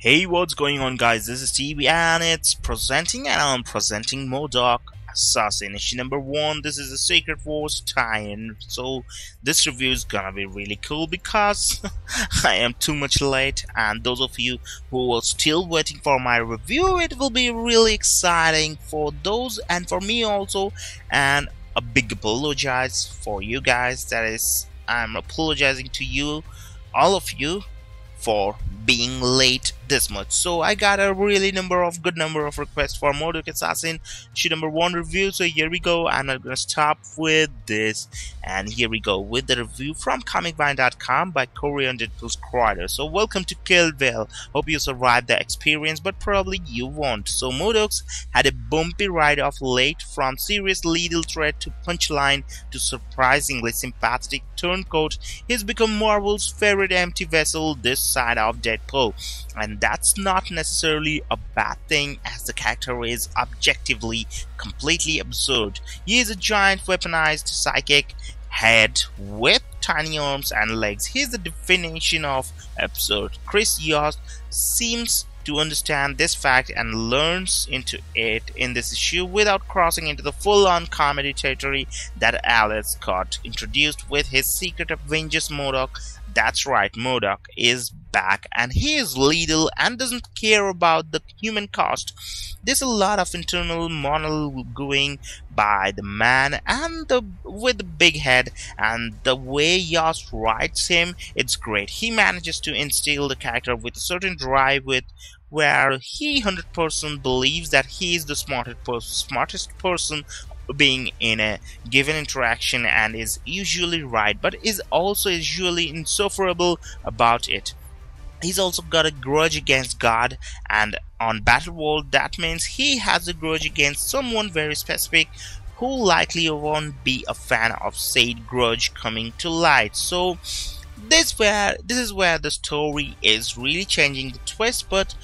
Hey, what's going on, guys? This is TV and I'm presenting M.O.D.O.K Assassin issue number 1. This is a Secret Wars tie-in. So this review is gonna be really cool because I am too much late, and those of you who are still waiting for my review, it will be really exciting for those and for me also. And a big apologize for you guys, that is, I'm apologizing to you, all of you, for being late this much. So I got a really good number of requests for M.O.D.O.K Assassin issue number 1 review. So here we go. I'm not gonna stop with this, and here we go with the review from comicvine.com by Undeadpool's Schroeder. So welcome to Killville. Hope you survived the experience, but probably you won't. So M.O.D.O.K's had a bumpy ride of late, from serious lethal threat to punchline to surprisingly sympathetic turncoat. He's become Marvel's favorite empty vessel this side of Deadpool, and that's not necessarily a bad thing, as the character is objectively completely absurd. He is a giant weaponized psychic head with tiny arms and legs. He is the definition of absurd. Chris Yost seems to understand this fact and learns into it in this issue without crossing into the full-on comedy territory that Alex got introduced with his Secret Avengers M.O.D.O.K. That's right, M.O.D.O.K is back, and he is lethal and doesn't care about the human cost. There's a lot of internal monologue going by the man and with the big head, and the way Yost writes him, it's great. He manages to instill the character with a certain drive where he 100% believes that he is the smartest person being in a given interaction, and is usually right, but is also usually insufferable about it. He's also got a grudge against God, and on Battleworld that means he has a grudge against someone very specific who likely won't be a fan of said grudge coming to light. So this is where the story is really changing the twist. But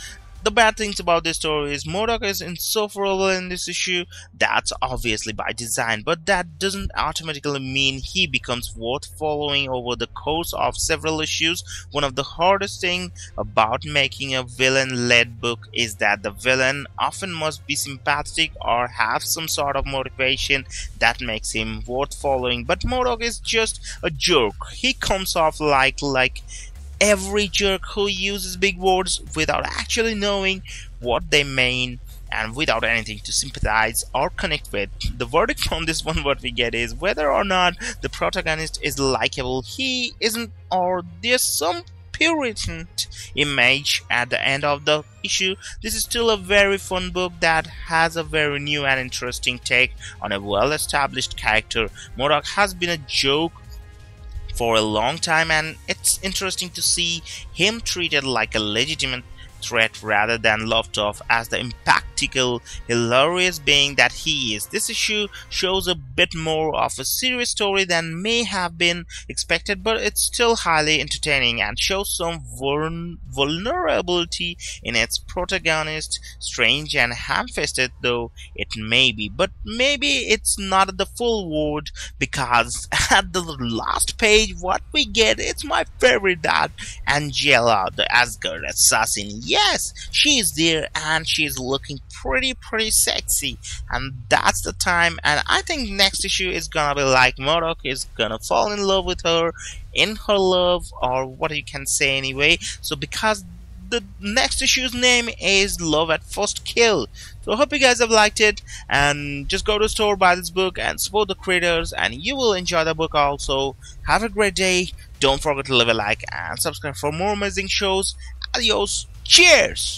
the bad things about this story is M.O.D.O.K is insufferable in this issue. That's obviously by design, but that doesn't automatically mean he becomes worth following over the course of several issues. One of the hardest things about making a villain-led book is that the villain often must be sympathetic or have some sort of motivation that makes him worth following. But M.O.D.O.K is just a jerk. He comes off like every jerk who uses big words without actually knowing what they mean and without anything to sympathize or connect with. The verdict from this one, what we get, is whether or not the protagonist is likable, he isn't, or there's some Puritan image at the end of the issue. This is still a very fun book that has a very new and interesting take on a well-established character. M.O.D.O.K has been a joke for a long time, and it's interesting to see him treated like a legitimate threat rather than laughed off as the impractical, hilarious being that he is. This issue shows a bit more of a serious story than may have been expected, but it's still highly entertaining and shows some vulnerability in its protagonist. Strange and ham-fisted though it may be, but maybe it's not the full word, because at the last page what we get, it's my favorite, that Angela, the Asgard assassin. Yes, she is there, and she is looking pretty sexy, and that's the time. And I think next issue is gonna be like M.O.D.O.K is gonna fall in love with her, in her love, or what you can say anyway. So because the next issue's name is Love at First Kill. So I hope you guys have liked it, and just go to the store, buy this book, and support the creators, and you will enjoy the book also. Have a great day. Don't forget to leave a like and subscribe for more amazing shows. Adios. Cheers!